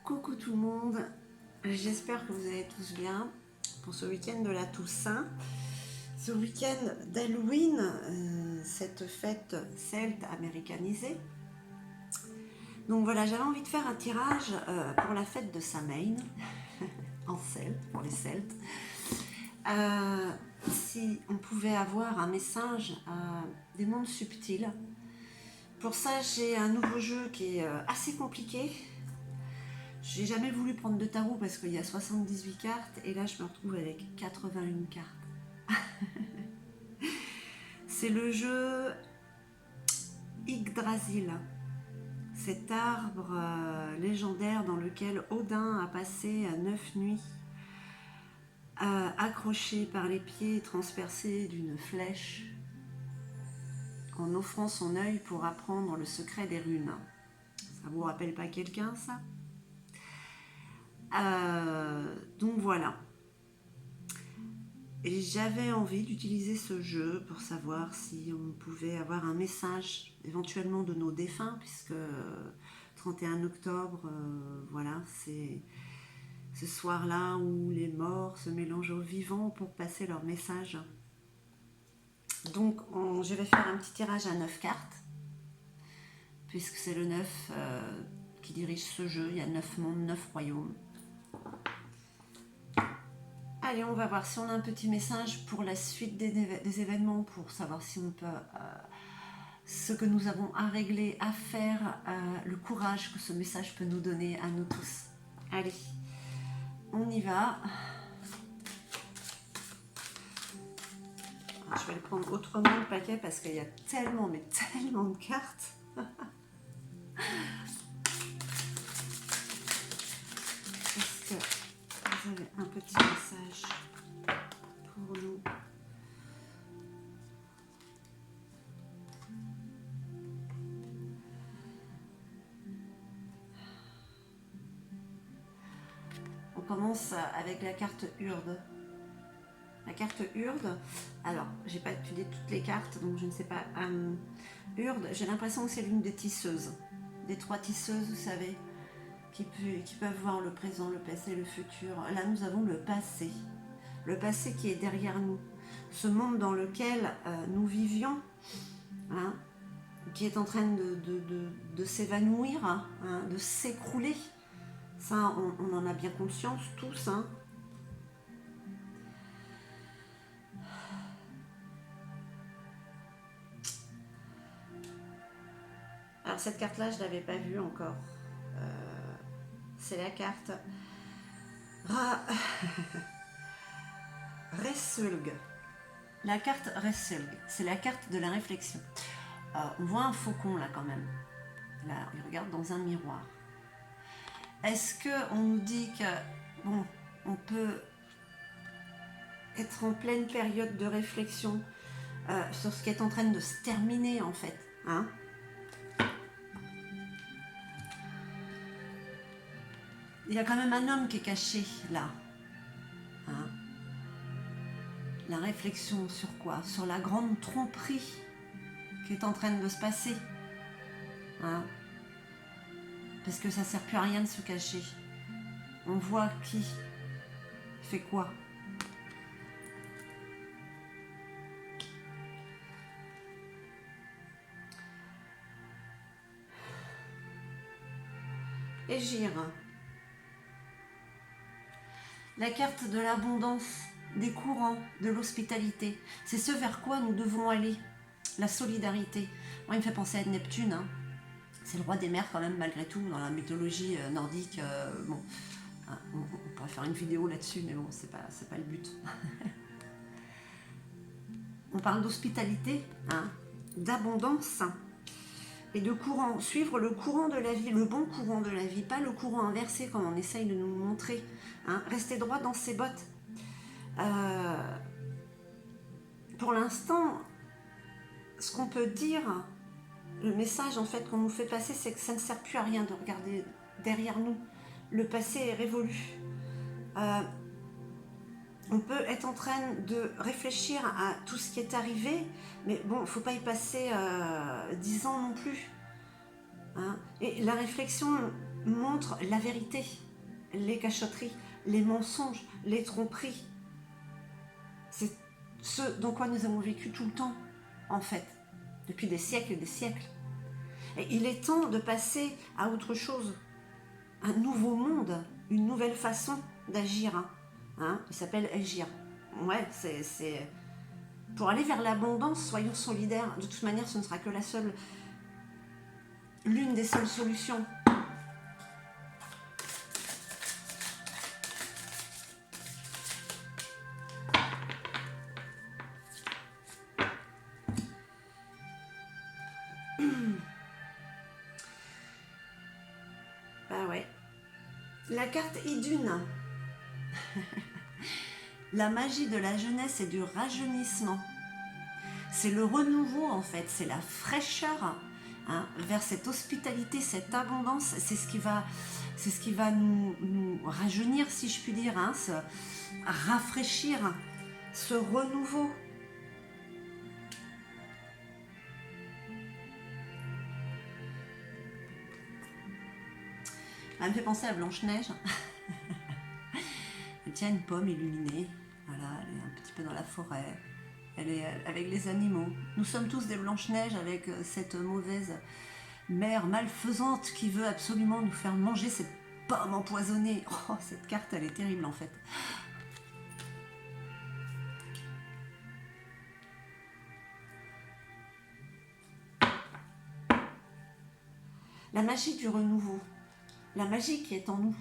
Coucou tout le monde, j'espère que vous allez tous bien pour ce week-end de la Toussaint, ce week-end d'Halloween, cette fête celte américanisée. Donc voilà, j'avais envie de faire un tirage pour la fête de Samhain, en celte, pour les Celtes. Si on pouvait avoir un message des mondes subtils. Pour ça, j'ai un nouveau jeu qui est assez compliqué. J'ai jamais voulu prendre de tarot parce qu'il y a 78 cartes et là je me retrouve avec 81 cartes. C'est le jeu Yggdrasil, cet arbre légendaire dans lequel Odin a passé 9 nuits accroché par les pieds et transpercé d'une flèche en offrant son œil pour apprendre le secret des runes. Ça vous rappelle pas quelqu'un ça ? Donc voilà. Et j'avais envie d'utiliser ce jeu pour savoir si on pouvait avoir un message éventuellement de nos défunts, puisque 31 octobre, voilà, c'est ce soir-là où les morts se mélangent aux vivants pour passer leur message. Donc je vais faire un petit tirage à 9 cartes, puisque c'est le 9 qui dirige ce jeu. Il y a 9 mondes, 9 royaumes. Allez, on va voir si on a un petit message pour la suite des événements, pour savoir si on peut, ce que nous avons à régler, à faire, le courage que ce message peut nous donner à nous tous. Allez, on y va. Je vais le prendre autrement le paquet parce qu'il y a tellement, mais tellement de cartes. Est-ce que vous avez un petit message pour nous? On commence avec la carte Urde. La carte Urde, alors j'ai pas étudié toutes les cartes donc je ne sais pas. Urde, j'ai l'impression que c'est l'une des tisseuses, des 3 tisseuses, vous savez, qui peuvent voir le présent, le passé, le futur. Là nous avons le passé qui est derrière nous, ce monde dans lequel nous vivions, hein, qui est en train de s'évanouir, hein, de s'écrouler. Ça, on en a bien conscience tous, hein. Alors cette carte-là, je ne l'avais pas vue encore. C'est la carte Resulg. La carte Resulg, c'est la carte de la réflexion. On voit un faucon là quand même. Là, il regarde dans un miroir. Est-ce qu'on nous dit que, bon, on peut être en pleine période de réflexion sur ce qui est en train de se terminer en fait, hein? Il y a quand même un homme qui est caché là, hein? La réflexion sur quoi? Sur la grande tromperie qui est en train de se passer, hein? Parce que ça sert plus à rien de se cacher. On voit qui fait quoi. Égir. La carte de l'abondance, des courants, de l'hospitalité. C'est ce vers quoi nous devons aller. La solidarité. Moi, il me fait penser à Neptune, hein. C'est le roi des mers quand même, malgré tout, dans la mythologie nordique. Bon, on pourrait faire une vidéo là-dessus, mais bon, c'est pas le but. On parle d'hospitalité, hein, d'abondance et de courant. Suivre le courant de la vie, le bon courant de la vie, pas le courant inversé comme on essaye de nous montrer, hein. Rester droit dans ses bottes. Pour l'instant, ce qu'on peut dire, le message en fait qu'on nous fait passer, c'est que ça ne sert plus à rien de regarder derrière nous. Le passé est révolu. On peut être en train de réfléchir à tout ce qui est arrivé, mais bon, il ne faut pas y passer 10 ans non plus, hein. Et la réflexion, montre la vérité, les cachotteries, les mensonges, les tromperies. C'est ce dans quoi nous avons vécu tout le temps, en fait, depuis des siècles et des siècles. Et il est temps de passer à autre chose, un nouveau monde, une nouvelle façon d'agir. Il s'appelle agir. Ouais, c'est... Pour aller vers l'abondance, soyons solidaires. De toute manière, ce ne sera que l'une des seules solutions. Bah ouais. La carte Idune. La magie de la jeunesse et du rajeunissement. C'est le renouveau en fait, c'est la fraîcheur vers cette hospitalité, cette abondance. C'est ce qui va nous rajeunir, si je puis dire, se rafraîchir, ce renouveau. Ça me fait penser à Blanche-Neige. Elle tient une pomme illuminée. Voilà, elle est un petit peu dans la forêt. Elle est avec les animaux. Nous sommes tous des Blanche-Neige avec cette mauvaise mère malfaisante qui veut absolument nous faire manger cette pomme empoisonnée. Oh, cette carte, elle est terrible en fait. La magie du renouveau. La magie qui est en nous.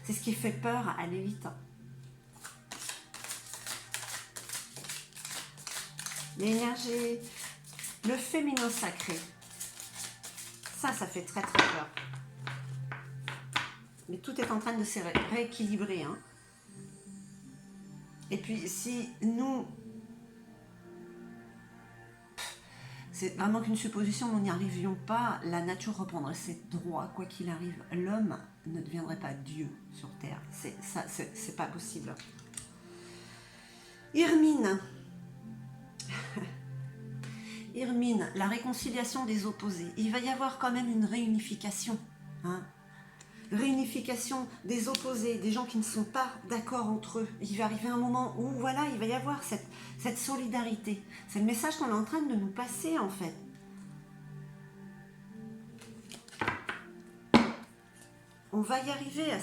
C'est ce qui fait peur à l'élite. L'énergie, le féminin sacré. Ça fait très très peur. Mais tout est en train de se rééquilibrer. Et puis si nous... C'est vraiment qu'une supposition, nous n'y arrivions pas, la nature reprendrait ses droits, quoi qu'il arrive. L'homme ne deviendrait pas Dieu sur Terre. C'est pas possible. Irmine. Irmine, la réconciliation des opposés. Il va y avoir quand même une réunification. Réunification des opposés, des gens qui ne sont pas d'accord entre eux. Il va arriver un moment où, voilà, il va y avoir cette solidarité. C'est le message qu'on est en train de nous passer, en fait. On va y arriver à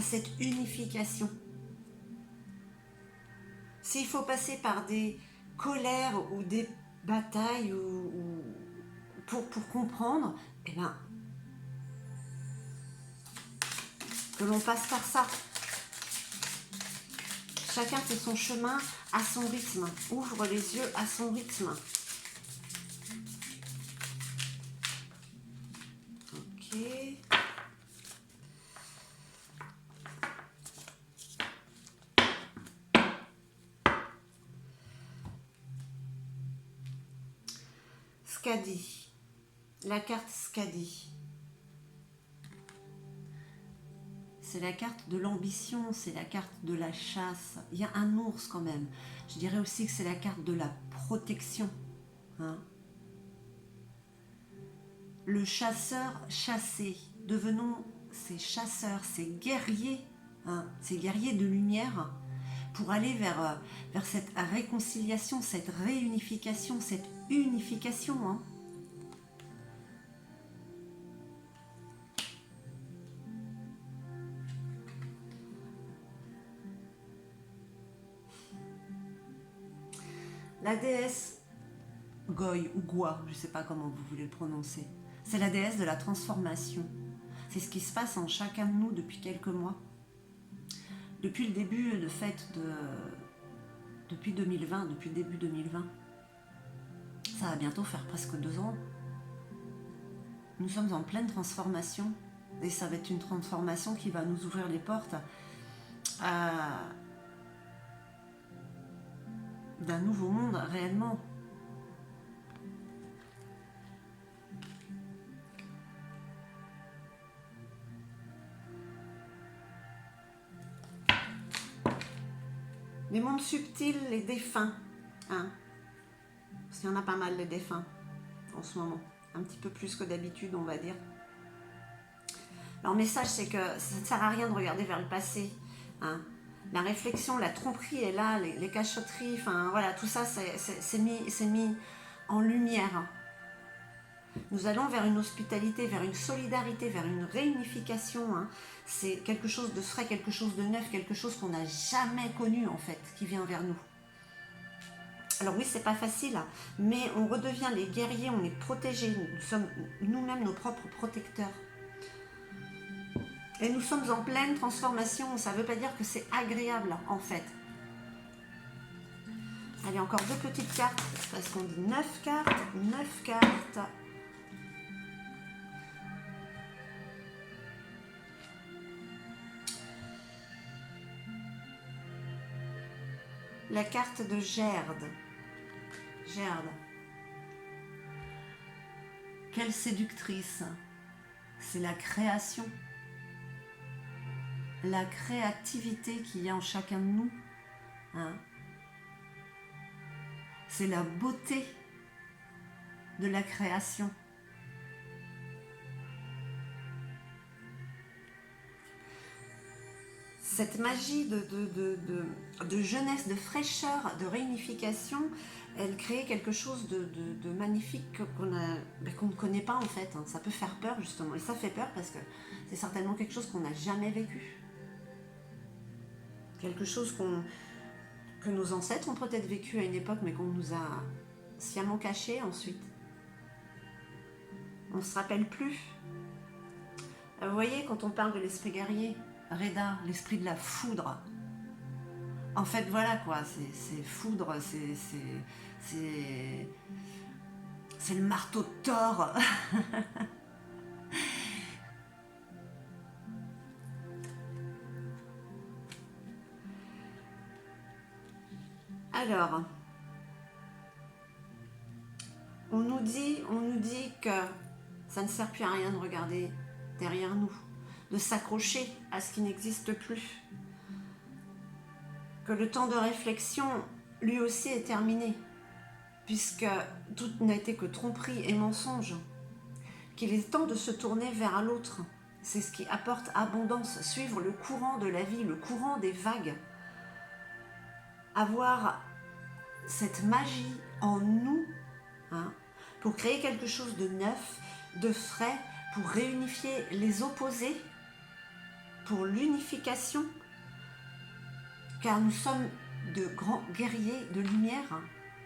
cette unification. S'il faut passer par des colères ou des batailles pour comprendre, eh ben, que l'on passe par ça. Chacun fait son chemin à son rythme. Ouvre les yeux à son rythme. Ok. Skadi. La carte Skadi. C'est la carte de l'ambition, c'est la carte de la chasse. Il y a un ours quand même. Je dirais aussi que c'est la carte de la protection. Le chasseur chassé. Devenons ces chasseurs, ces guerriers de lumière pour aller vers cette réconciliation, cette réunification, cette unification. La déesse Goy ou Gwa, je ne sais pas comment vous voulez le prononcer, c'est la déesse de la transformation. C'est ce qui se passe en chacun de nous depuis quelques mois. Depuis le début de fête depuis 2020, depuis le début 2020. Ça va bientôt faire presque 2 ans. Nous sommes en pleine transformation et ça va être une transformation qui va nous ouvrir les portes d'un nouveau monde réellement. Les mondes subtils, les défunts. Parce qu'il y en a pas mal, les défunts, en ce moment. Un petit peu plus que d'habitude, on va dire. Leur message, c'est que ça ne sert à rien de regarder vers le passé. Hein. La réflexion, la tromperie est là, les cachotteries, enfin voilà, tout ça, c'est mis en lumière. Nous allons vers une hospitalité, vers une solidarité, vers une réunification. Hein. C'est quelque chose de frais, quelque chose de neuf, quelque chose qu'on n'a jamais connu en fait, qui vient vers nous. Alors oui, c'est pas facile, mais on redevient les guerriers, on est protégés, nous sommes nous-mêmes nos propres protecteurs. Et nous sommes en pleine transformation, ça ne veut pas dire que c'est agréable en fait. Allez, encore 2 petites cartes, parce qu'on dit 9 cartes, 9 cartes. La carte de Gerde. Gerde. Quelle séductrice. C'est la création. La créativité qu'il y a en chacun de nous. Hein. C'est la beauté de la création. Cette magie de jeunesse, de fraîcheur, de réunification, elle crée quelque chose de magnifique qu'on ne connaît pas en fait. Hein. Ça peut faire peur justement, et ça fait peur parce que c'est certainement quelque chose qu'on n'a jamais vécu. Quelque chose que nos ancêtres ont peut-être vécu à une époque, mais qu'on nous a sciemment caché ensuite. On ne se rappelle plus. Vous voyez, quand on parle de l'esprit guerrier, Reda, l'esprit de la foudre. En fait, voilà quoi, c'est foudre, c'est le marteau de Thor. Alors, on nous dit que ça ne sert plus à rien de regarder derrière nous, de s'accrocher à ce qui n'existe plus, que le temps de réflexion, lui aussi, est terminé, puisque tout n'a été que tromperie et mensonge, qu'il est temps de se tourner vers l'autre. C'est ce qui apporte abondance, suivre le courant de la vie, le courant des vagues, avoir cette magie en nous, hein, pour créer quelque chose de neuf, de frais, pour réunifier les opposés, pour l'unification, car nous sommes de grands guerriers de lumière,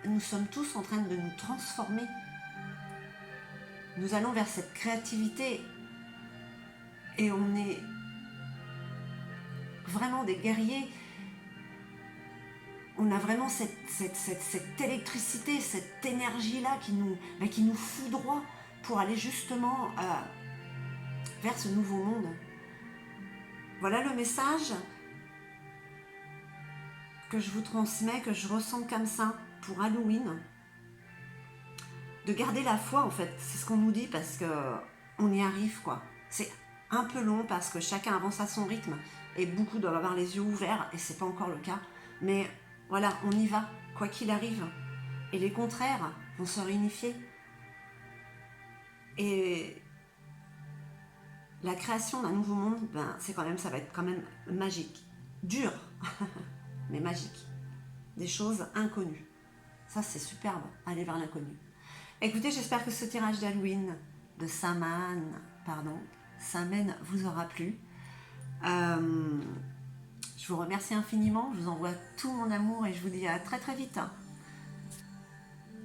nous sommes tous en train de nous transformer. Nous allons vers cette créativité et on est vraiment des guerriers. On a vraiment cette électricité, cette énergie-là qui nous foudroie pour aller justement vers ce nouveau monde. Voilà le message que je vous transmets, que je ressens comme ça pour Halloween. De garder la foi en fait, c'est ce qu'on nous dit parce qu'on y arrive quoi. C'est un peu long parce que chacun avance à son rythme et beaucoup doivent avoir les yeux ouverts et c'est pas encore le cas. Mais voilà, on y va, quoi qu'il arrive. Et les contraires vont se réunifier. Et la création d'un nouveau monde, ça va être quand même magique. Dur, mais magique. Des choses inconnues. Ça, c'est superbe, aller vers l'inconnu. Écoutez, j'espère que ce tirage d'Halloween de Samhain vous aura plu. Je vous remercie infiniment, je vous envoie tout mon amour et je vous dis à très très vite.